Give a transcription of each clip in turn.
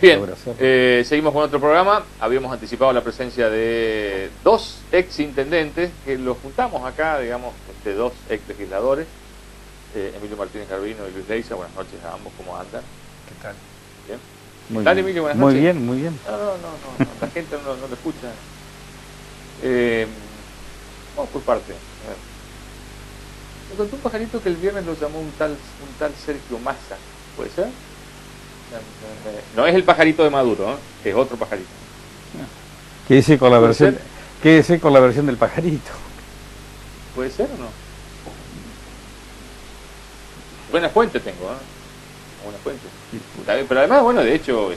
Bien, seguimos con otro programa. Habíamos anticipado la presencia de dos ex intendentes que los juntamos acá, digamos, dos ex legisladores, Emilio Martínez Carvino y Luis Leiza. Buenas noches a ambos, ¿cómo andan? ¿Qué tal? Bien. Muy Dale, bien. Emilio, buenas noches. Muy bien, muy bien. No, la gente no lo escucha. Vamos por parte. Me contó un pajarito que el viernes lo llamó un tal Sergio Massa, ¿puede ser? No es el pajarito de Maduro, ¿eh? Es otro pajarito. ¿Qué dice con la versión del pajarito? ¿Puede ser o no? Buena fuente tengo, ¿eh? Buena fuente. Pero además, bueno, de hecho,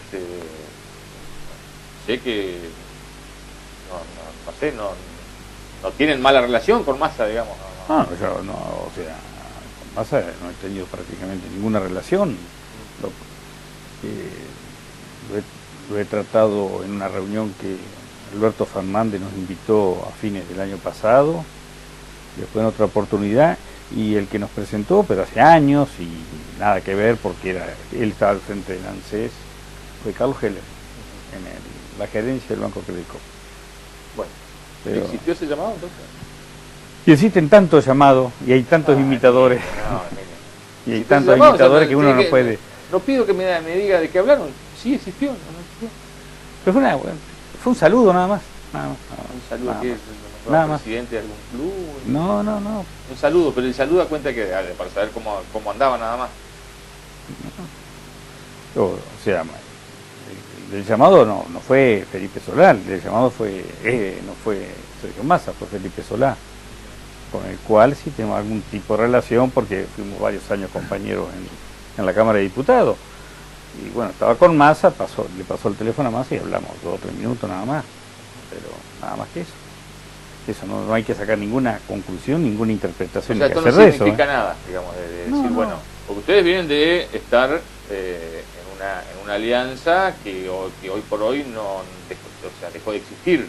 sé que no tienen mala relación con Massa, digamos. No, yo no, o sea, con Massa no he tenido prácticamente ninguna relación. Lo he tratado en una reunión que Alberto Fernández nos invitó a fines del año pasado, después en otra oportunidad, y el que nos presentó, pero hace años, y nada que ver porque él estaba al frente del ANSES, fue Carlos Heller, en la gerencia del Banco Crédito. Bueno, pero ¿existió ese llamado entonces? Y existen tantos llamados, y hay tantos imitadores, y hay tantos imitadores que uno no puede... No pido que me diga de qué hablaron. Sí existió, no existió. Pero fue un saludo nada más. Un saludo nada que más. es Nada más. presidente de algún club. No. Un saludo, pero el saludo da cuenta que para saber cómo andaba nada más. O sea, el llamado no fue Felipe Solá, el llamado no fue Sergio Massa, fue Felipe Solá, con el cual sí tenemos algún tipo de relación porque fuimos varios años compañeros en la Cámara de Diputados. Y bueno, estaba con Massa, le pasó el teléfono a Massa y hablamos 2 o 3 minutos nada más, pero nada más que eso. Eso no hay que sacar ninguna conclusión, ninguna interpretación. O sea, esto no significa nada, digamos, de decir, bueno, porque ustedes vienen de estar en una alianza que hoy por hoy dejó de existir,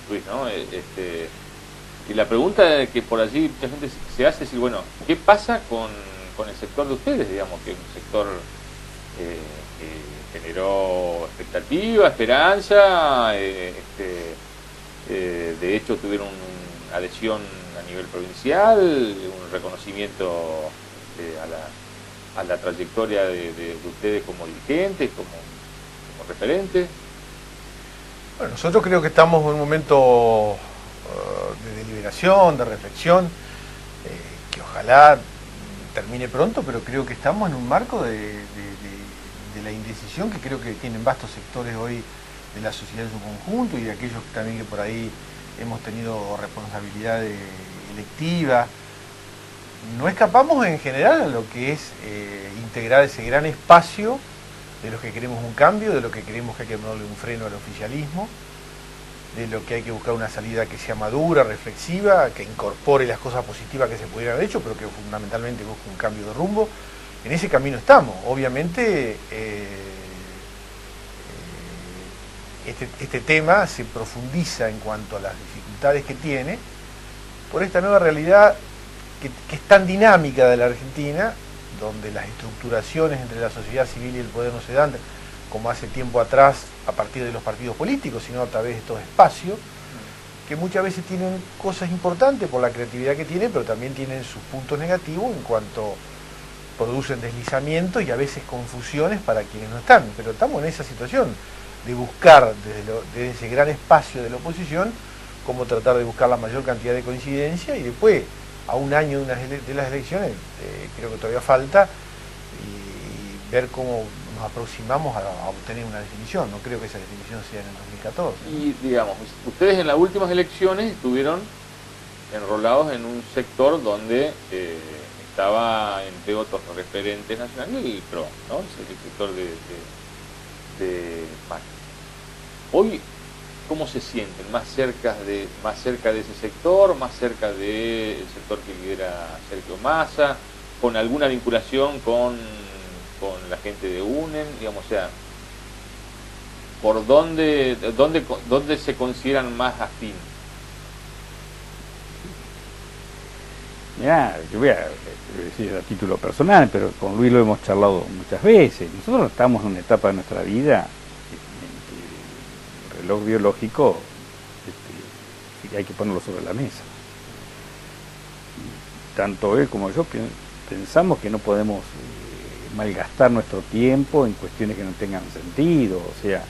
Luis, ¿no? Y la pregunta que por allí mucha gente se hace es decir, bueno, ¿qué pasa con el sector de ustedes, digamos, que es un sector que generó expectativa, esperanza, de hecho tuvieron una adhesión a nivel provincial, un reconocimiento a la trayectoria de ustedes como dirigentes, como referentes? Bueno, nosotros creo que estamos en un momento de deliberación, de reflexión, que ojalá termine pronto, pero creo que estamos en un marco de la indecisión que creo que tienen vastos sectores hoy de la sociedad en su conjunto y de aquellos también que por ahí hemos tenido responsabilidad electiva. No escapamos en general a lo que es integrar ese gran espacio de los que queremos un cambio, de lo que queremos que hay que ponerle un freno al oficialismo, de lo que hay que buscar una salida que sea madura, reflexiva, que incorpore las cosas positivas que se pudieran haber hecho, pero que fundamentalmente busque un cambio de rumbo. En ese camino estamos. Obviamente este tema se profundiza en cuanto a las dificultades que tiene por esta nueva realidad que es tan dinámica de la Argentina, donde las estructuraciones entre la sociedad civil y el poder no se dan como hace tiempo atrás a partir de los partidos políticos, sino a través de estos espacios, que muchas veces tienen cosas importantes por la creatividad que tienen, pero también tienen sus puntos negativos en cuanto producen deslizamientos y a veces confusiones para quienes no están. Pero estamos en esa situación de buscar desde ese gran espacio de la oposición cómo tratar de buscar la mayor cantidad de coincidencia y después, a un año de las elecciones, creo que todavía falta, y ver cómo nos aproximamos a obtener una definición. No creo que esa definición sea en el 2014. Y digamos, ustedes en las últimas elecciones estuvieron enrolados en un sector donde estaba, entre otros referentes nacionales, el PRO, ¿no? El sector de Macri. Hoy, ¿cómo se sienten? ¿Más cerca de ese sector? ¿Más cerca del sector que lidera Sergio Massa? ¿Con alguna vinculación con la gente de UNEN? Digamos, o sea, ¿por dónde se consideran más afín? Mirá, yo voy a decir a título personal, pero con Luis lo hemos charlado muchas veces. Nosotros estamos en una etapa de nuestra vida en que el reloj biológico hay que ponerlo sobre la mesa. Tanto él como yo pensamos que no podemos malgastar nuestro tiempo en cuestiones que no tengan sentido, o sea,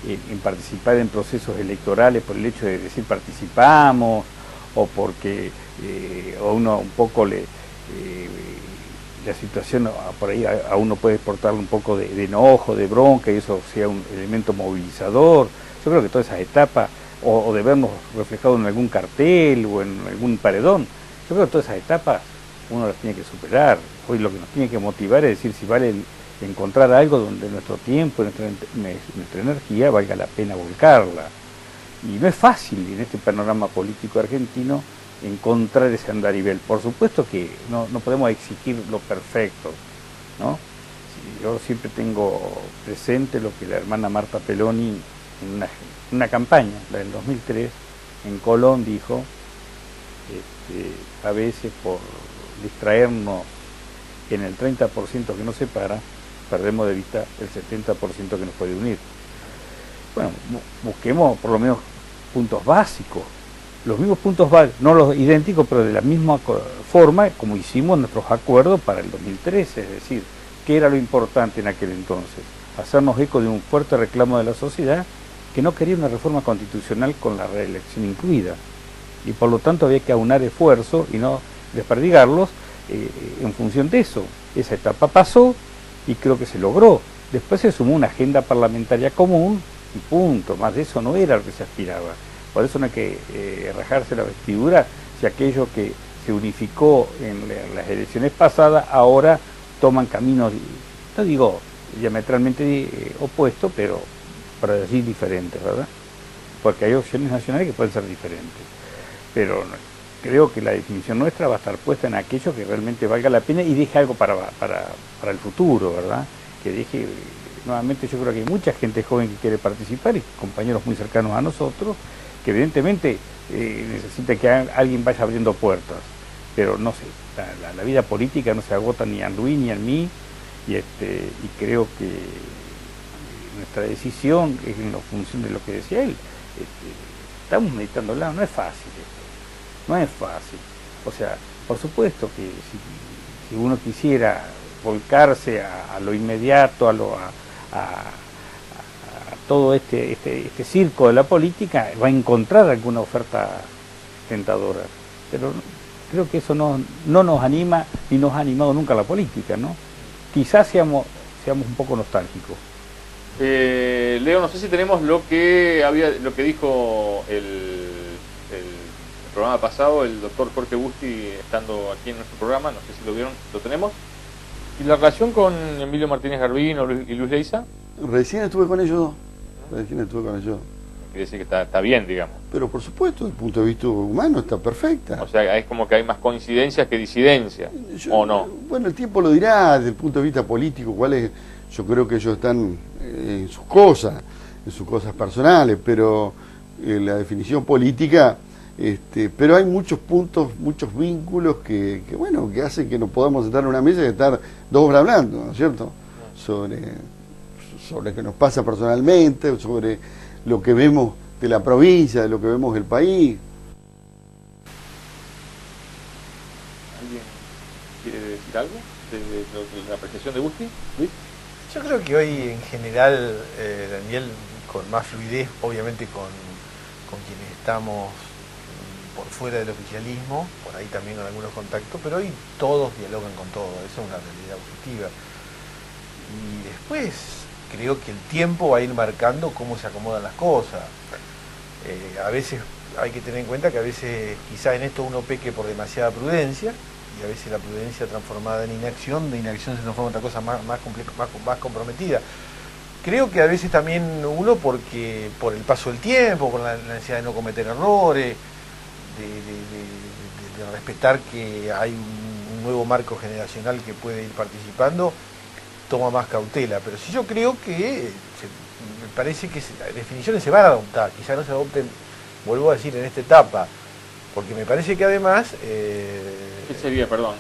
en participar en procesos electorales por el hecho de decir participamos, o porque a uno un poco la situación por ahí a uno puede exportarle un poco de enojo, de bronca, y eso sea un elemento movilizador. Yo creo que todas esas etapas, o de vernos reflejados en algún cartel o en algún paredón, yo creo que todas esas etapas uno las tiene que superar. Hoy lo que nos tiene que motivar es decir si vale encontrar algo donde nuestro tiempo, nuestra energía valga la pena volcarla. Y no es fácil en este panorama político argentino encontrar ese andarivel. Por supuesto que no podemos exigir lo perfecto, ¿no? Yo siempre tengo presente lo que la hermana Marta Peloni en una campaña, la del 2003, en Colón dijo, a veces por distraernos en el 30% que nos separa, perdemos de vista el 70% que nos puede unir. Bueno, busquemos por lo menos puntos básicos, los mismos puntos básicos, no los idénticos, pero de la misma forma como hicimos nuestros acuerdos para el 2013, es decir, ¿qué era lo importante en aquel entonces? Hacernos eco de un fuerte reclamo de la sociedad que no quería una reforma constitucional con la reelección incluida, y por lo tanto había que aunar esfuerzos y no desperdigarlos en función de eso. Esa etapa pasó y creo que se logró. Después se sumó una agenda parlamentaria común y punto, más de eso no era lo que se aspiraba. Por eso no hay que rajarse la vestidura si aquello que se unificó en las elecciones pasadas ahora toman caminos, no digo diametralmente opuestos, pero para decir diferentes, ¿verdad? Porque hay opciones nacionales que pueden ser diferentes. Pero creo que la definición nuestra va a estar puesta en aquello que realmente valga la pena y deje algo para el futuro, ¿verdad? Que deje, nuevamente yo creo que hay mucha gente joven que quiere participar y compañeros muy cercanos a nosotros, que evidentemente necesita que alguien vaya abriendo puertas. Pero no sé, la vida política no se agota ni en Luis ni en mí, y creo que nuestra decisión es en función de lo que decía él. Estamos meditándola, no es fácil esto, no es fácil. O sea, por supuesto que si uno quisiera volcarse a lo inmediato, a todo este circo de la política, va a encontrar alguna oferta tentadora. Pero creo que eso no nos anima ni nos ha animado nunca la política, ¿no? Quizás seamos un poco nostálgicos. Leo, no sé si tenemos lo que dijo el programa pasado el doctor Jorge Busti estando aquí en nuestro programa, no sé si lo vieron, lo tenemos. ¿Y la relación con Emilio Martínez Garbino y Luis Leiza? Recién estuve con ellos. Quiere decir que está bien, digamos. Pero por supuesto, desde el punto de vista humano está perfecta. O sea, es como que hay más coincidencias que disidencias, ¿o no? Bueno, el tiempo lo dirá desde el punto de vista político, cuál es. Yo creo que ellos están en sus cosas personales, pero la definición política, pero hay muchos puntos, muchos vínculos que hacen que nos podamos sentar en una mesa y estar 2 horas hablando, ¿no es cierto? Sobre lo que nos pasa personalmente, sobre lo que vemos de la provincia, de lo que vemos del país. ¿Alguien quiere decir algo de la apreciación de Busti? ¿Luis? Yo creo que hoy en general, Daniel, con más fluidez, obviamente con quienes estamos por fuera del oficialismo, por ahí también con algunos contactos, pero hoy todos dialogan con todos, eso es una realidad objetiva. Y después creo que el tiempo va a ir marcando cómo se acomodan las cosas. A veces hay que tener en cuenta que a veces quizá en esto uno peque por demasiada prudencia, y a veces la prudencia transformada en inacción, de inacción se transforma en otra cosa más compleja, más comprometida. Creo que a veces también uno, porque por el paso del tiempo, por la necesidad de no cometer errores, de respetar que hay un nuevo marco generacional que puede ir participando, toma más cautela. Pero sí, yo creo que me parece que las definiciones se van a adoptar, quizás no se adopten, vuelvo a decir, en esta etapa, Porque me parece que además... ¿Qué sería, perdón,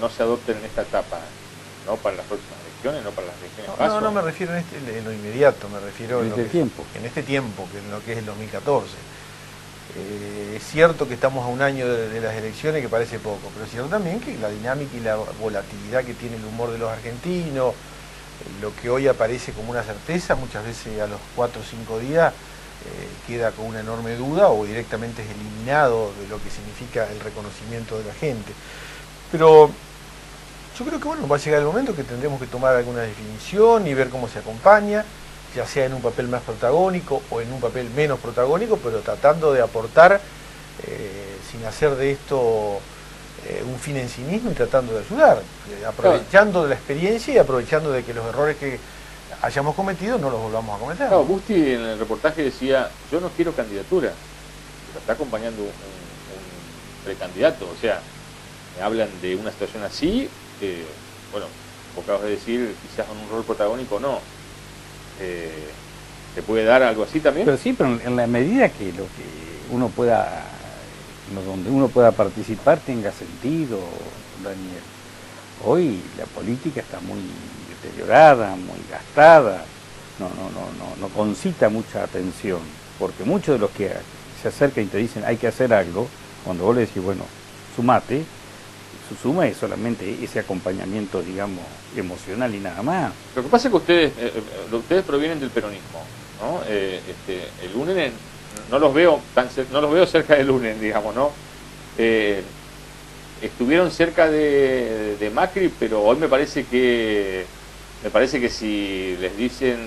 no se adopten en esta etapa, no para las próximas elecciones, no para las elecciones paso? No me refiero en lo inmediato, me refiero en este tiempo, que en lo que es el 2014. Es cierto que estamos a un año de las elecciones, que parece poco, pero es cierto también que la dinámica y la volatilidad que tiene el humor de los argentinos, lo que hoy aparece como una certeza, muchas veces a los 4 o 5 días queda con una enorme duda o directamente es eliminado de lo que significa el reconocimiento de la gente. Pero yo creo que bueno, va a llegar el momento que tendremos que tomar alguna definición y ver cómo se acompaña, ya sea en un papel más protagónico o en un papel menos protagónico, pero tratando de aportar sin hacer de esto un fin en sí mismo y tratando de ayudar, aprovechando de la experiencia y aprovechando de que los errores que hayamos cometido no los volvamos a cometer. Claro, Busti en el reportaje decía, yo no quiero candidatura, pero está acompañando un precandidato, o sea, me hablan de una situación así, bueno, vos acabas de decir, quizás con un rol protagónico no, ¿te puede dar algo así también? Pero sí, pero en la medida que lo que uno pueda, donde uno pueda participar tenga sentido, Daniel. Hoy la política está muy deteriorada, muy gastada, no concita mucha atención, porque muchos de los que se acercan y te dicen hay que hacer algo, cuando vos le decís, bueno, sumate, su suma es solamente ese acompañamiento, digamos, emocional y nada más. Lo que pasa es que ustedes provienen del peronismo, ¿no? El UNEN no los veo cerca del UNEN, digamos, ¿no? Estuvieron cerca de Macri, pero hoy me parece que si les dicen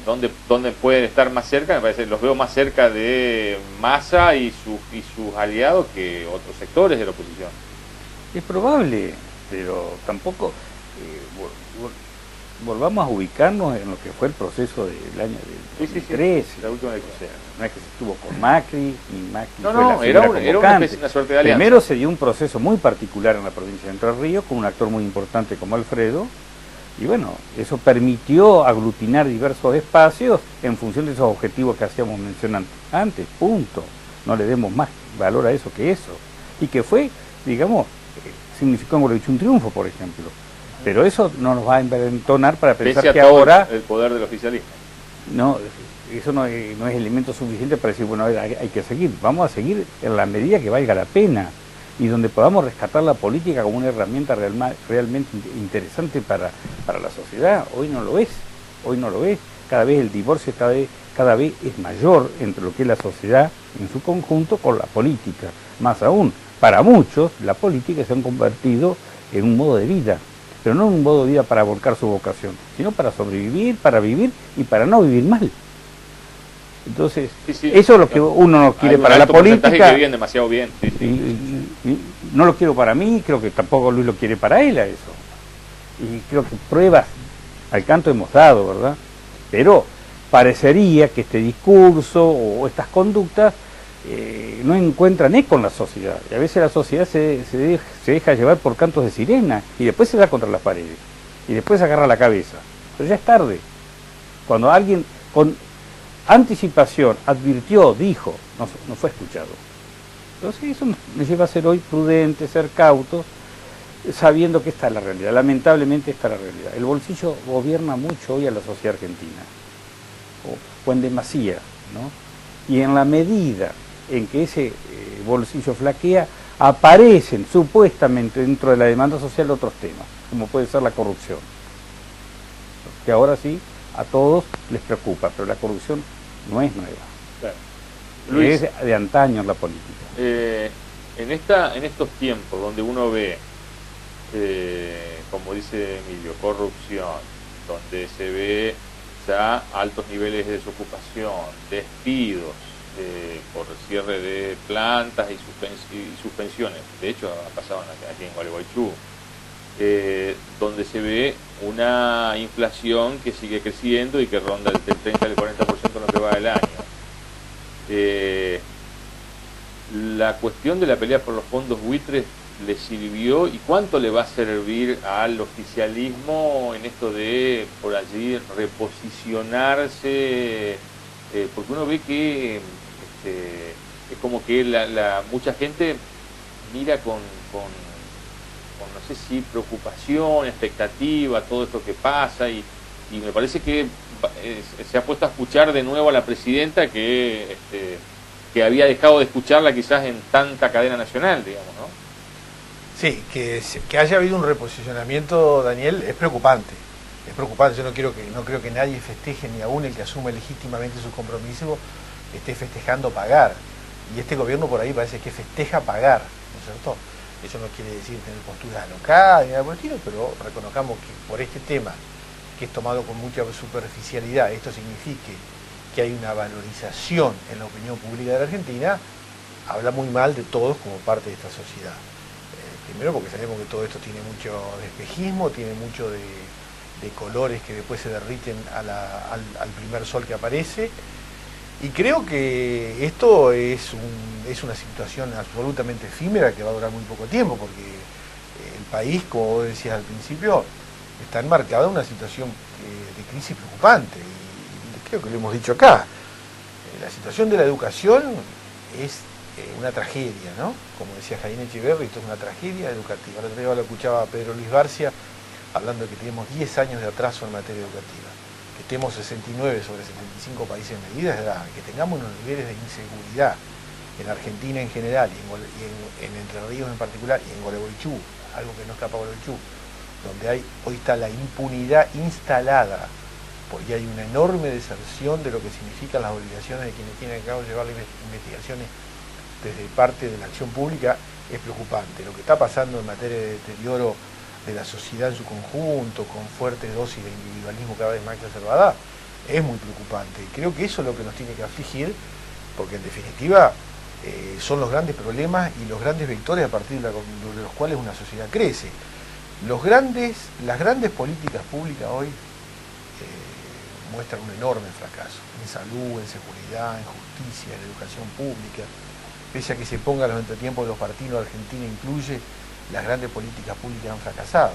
dónde pueden estar más cerca, me parece los veo más cerca de Massa y sus aliados que otros sectores de la oposición. Es probable, pero tampoco volvamos a ubicarnos en lo que fue el proceso del año del 2013. La última elección. O sea, no es que se estuvo con Macri, ni Macri no, fue la era una suerte de alianza. Primero se dio un proceso muy particular en la provincia de Entre Ríos, con un actor muy importante como Alfredo, y bueno, eso permitió aglutinar diversos espacios en función de esos objetivos que hacíamos mencionar antes, punto. No le demos más valor a eso que eso. Y que fue, digamos, significó, como lo he dicho, un triunfo, por ejemplo. Pero eso no nos va a envalentonar para pensar que ahora... el poder del oficialismo. No, eso no es elemento suficiente para decir, bueno, a ver, hay que seguir. Vamos a seguir en la medida que valga la pena y donde podamos rescatar la política como una herramienta realmente interesante para la sociedad. Hoy no lo es, Cada vez el divorcio cada vez es mayor entre lo que es la sociedad en su conjunto con la política. Más aún, para muchos, la política se ha convertido en un modo de vida, pero no un modo de vida para volcar su vocación, sino para sobrevivir, para vivir y para no vivir mal. Entonces, sí, eso es lo que uno no quiere para la política. Que viven demasiado bien. Sí. Y no lo quiero para mí, creo que tampoco Luis lo quiere para él a eso. Y creo que pruebas al canto hemos dado, ¿verdad? Pero parecería que este discurso o estas conductas no encuentran eco en la sociedad. Y a veces la sociedad se deja llevar por cantos de sirena y después se da contra las paredes. Y después se agarra la cabeza. Pero ya es tarde. Cuando alguien con anticipación advirtió, dijo, no fue escuchado. Entonces eso nos lleva a ser hoy prudentes, ser cautos, sabiendo que esta es la realidad. Lamentablemente esta es la realidad. El bolsillo gobierna mucho hoy a la sociedad argentina. O en demasía, ¿no? Y en la medida en que ese bolsillo flaquea, aparecen supuestamente dentro de la demanda social otros temas, como puede ser la corrupción, que ahora sí a todos les preocupa, pero la corrupción no es nueva. Claro. Luis, es de antaño en la política. En estos tiempos donde uno ve, como dice Emilio, corrupción, donde se ve ya altos niveles de desocupación, despidos, por cierre de plantas y suspensiones, de hecho ha pasado aquí en Gualeguaychú, donde se ve una inflación que sigue creciendo y que ronda el 30 al 40% en lo que va del año. La cuestión de la pelea por los fondos buitres le sirvió, y cuánto le va a servir al oficialismo en esto de por allí reposicionarse, porque uno ve que es como que mucha gente mira con no sé si preocupación, expectativa, todo esto que pasa, y me parece que se ha puesto a escuchar de nuevo a la presidenta que había dejado de escucharla quizás en tanta cadena nacional, digamos, ¿no? Sí, que haya habido un reposicionamiento, Daniel, es preocupante. Es preocupante. Yo no creo que nadie festeje, ni aún el que asume legítimamente su compromiso esté festejando pagar. Y este gobierno por ahí parece que festeja pagar, ¿no es cierto? Eso no quiere decir tener posturas alocadas ni nada por el estilo, pero reconozcamos que por este tema, que es tomado con mucha superficialidad, esto signifique que hay una valorización en la opinión pública de la Argentina, habla muy mal de todos como parte de esta sociedad. Primero porque sabemos que todo esto tiene mucho de espejismo, tiene mucho de colores que después se derriten al primer sol que aparece, y creo que esto es una situación absolutamente efímera que va a durar muy poco tiempo, porque el país, como vos decías al principio, está enmarcado en una situación de crisis preocupante, y creo que lo hemos dicho acá. La situación de la educación es una tragedia, ¿no? Como decía Jaime Echeverri, esto es una tragedia educativa. El otro día lo escuchaba a Pedro Luis Barcia hablando de que tenemos 10 años de atraso en materia educativa, que estemos 69 sobre 75 países en medidas de edad, que tengamos unos niveles de inseguridad en Argentina en general y en Entre Ríos en particular, y en Gualeguaychú, algo que no escapa a Gualeguaychú, donde hoy está la impunidad instalada, porque hay una enorme deserción de lo que significan las obligaciones de quienes tienen a cabo llevar las investigaciones desde parte de la acción pública, es preocupante. Lo que está pasando en materia de deterioro de la sociedad en su conjunto, con fuertes dosis de individualismo cada vez más exacerbada, es muy preocupante. Y creo que eso es lo que nos tiene que afligir, porque en definitiva son los grandes problemas y los grandes vectores a partir de los cuales una sociedad crece. Las grandes políticas públicas hoy muestran un enorme fracaso, en salud, en seguridad, en justicia, en educación pública. Pese a que se pongan los entretiempos de los partidos, Argentina incluye, las grandes políticas públicas han fracasado.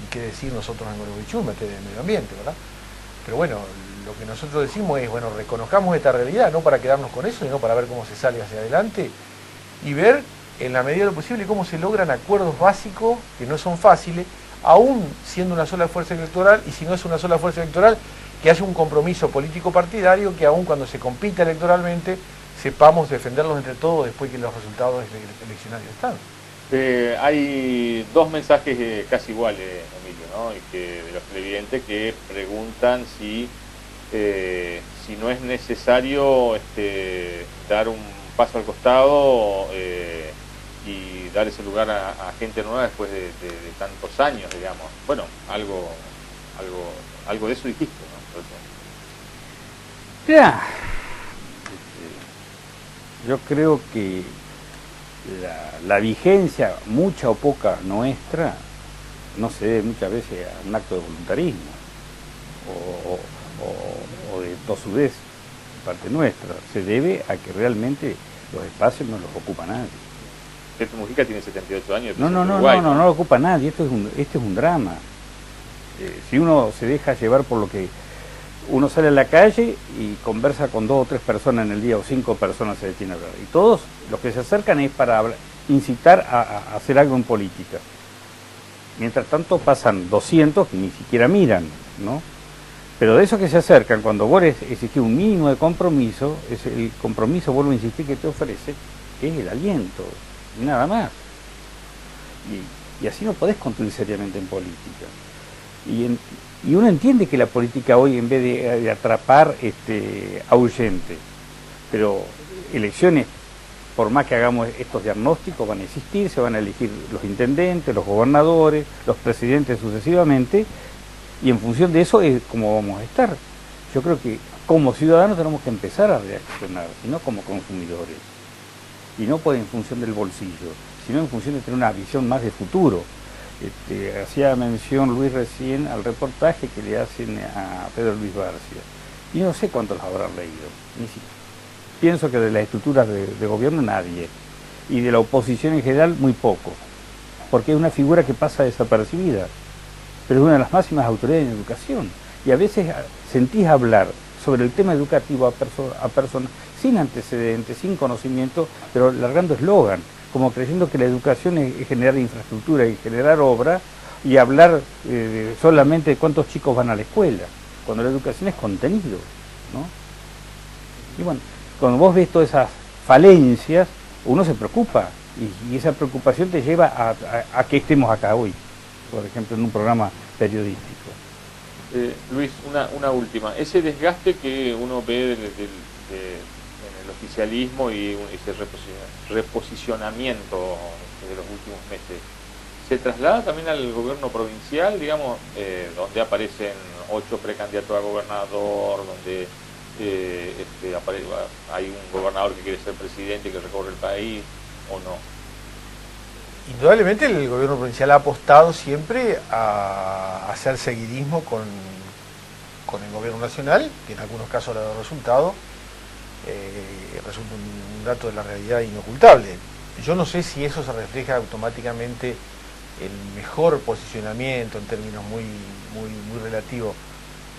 Y qué decir nosotros en Gualeguaychú en materia de medio ambiente, ¿verdad? Pero bueno, lo que nosotros decimos es, bueno, reconozcamos esta realidad, no para quedarnos con eso, sino para ver cómo se sale hacia adelante y ver, en la medida de lo posible, cómo se logran acuerdos básicos que no son fáciles, aún siendo una sola fuerza electoral, y si no es una sola fuerza electoral, que haya un compromiso político partidario que aún cuando se compita electoralmente sepamos defenderlos entre todos después que los resultados eleccionarios están. Hay dos mensajes casi iguales, Emilio, ¿no? Y que de los televidentes que preguntan si no es necesario dar un paso al costado y dar ese lugar a gente nueva después de tantos años, digamos. Bueno, algo de eso dijiste, ¿no? Ya. Yo creo que la vigencia, mucha o poca nuestra, no se debe muchas veces a un acto de voluntarismo o de tosudez de parte nuestra. Se debe a que realmente los espacios no los ocupa nadie. Petro Mujica tiene 78 años. No lo ocupa nadie. Esto es un drama. Si uno se deja llevar por lo que uno sale a la calle y conversa con 2 o 3 personas en el día, o 5 personas se detienen a hablar, y todos los que se acercan es para incitar a hacer algo en política. Mientras tanto pasan 200 que ni siquiera miran, ¿no? Pero de esos que se acercan, cuando vos exigís un mínimo de compromiso, el compromiso, vuelvo a insistir, que te ofrece es el aliento, y nada más. Y así no podés construir seriamente en política. Y uno entiende que la política hoy, en vez de atrapar, ahuyente. Pero elecciones, por más que hagamos estos diagnósticos, van a existir, se van a elegir los intendentes, los gobernadores, los presidentes sucesivamente, y en función de eso es como vamos a estar. Yo creo que como ciudadanos tenemos que empezar a reaccionar, y no como consumidores. Y no en función del bolsillo, sino en función de tener una visión más de futuro. Hacía mención Luis recién al reportaje que le hacen a Pedro Luis Barcia. Y no sé cuántos los habrán leído. Pienso que de las estructuras de gobierno nadie. Y de la oposición en general muy poco. Porque es una figura que pasa desapercibida. Pero es una de las máximas autoridades en educación. Y a veces sentís hablar sobre el tema educativo a personas sin antecedentes, sin conocimiento, pero largando eslogan, como creyendo que la educación es generar infraestructura y generar obra, y hablar solamente de cuántos chicos van a la escuela, cuando la educación es contenido, ¿no? Y bueno, cuando vos ves todas esas falencias, uno se preocupa, y esa preocupación te lleva a que estemos acá hoy, por ejemplo, en un programa periodístico. Luis, una última. Ese desgaste que uno ve en el oficialismo y ese reposicionamiento de los últimos meses, ¿se traslada también al gobierno provincial, digamos, donde aparecen 8 precandidatos a gobernador, donde hay un gobernador que quiere ser presidente, que recorre el país, o no? Indudablemente el gobierno provincial ha apostado siempre a hacer seguidismo con el gobierno nacional, que en algunos casos le ha dado resultado. Resulta un dato de la realidad inocultable. Yo no sé si eso se refleja automáticamente el mejor posicionamiento en términos muy relativos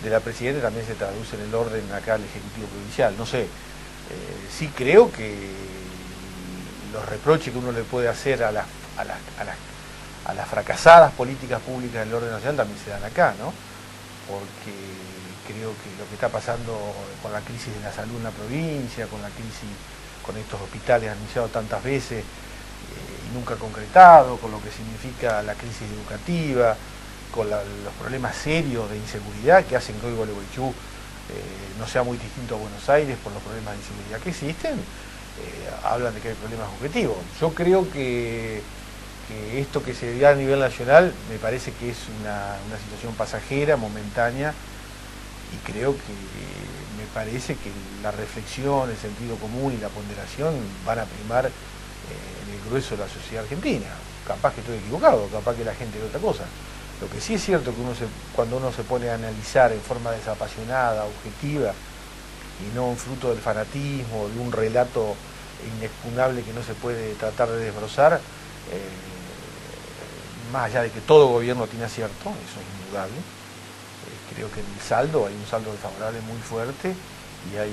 de la presidenta, también se traduce en el orden acá al Ejecutivo Provincial. No sé, sí creo que los reproches que uno le puede hacer a las fracasadas políticas públicas del orden nacional también se dan acá, ¿no? Porque creo que lo que está pasando con la crisis de la salud en la provincia, con la crisis, con estos hospitales anunciados tantas veces y nunca concretado, con lo que significa la crisis educativa, con los problemas serios de inseguridad que hacen que hoy Gualeguaychú no sea muy distinto a Buenos Aires por los problemas de inseguridad que existen, hablan de que hay problemas objetivos. Yo creo que esto que se da a nivel nacional me parece que es una situación pasajera, momentánea, y creo que me parece que la reflexión, el sentido común y la ponderación van a primar en el grueso de la sociedad argentina. Capaz que estoy equivocado, capaz que la gente ve otra cosa. Lo que sí es cierto que cuando uno se pone a analizar en forma desapasionada, objetiva, y no un fruto del fanatismo, de un relato inexpugnable que no se puede tratar de desbrozar, más allá de que todo gobierno tiene acierto, eso es indudable, creo que en el saldo hay un saldo desfavorable muy fuerte y hay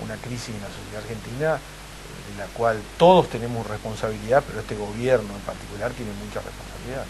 una crisis en la sociedad argentina de la cual todos tenemos responsabilidad, pero este gobierno en particular tiene mucha responsabilidad.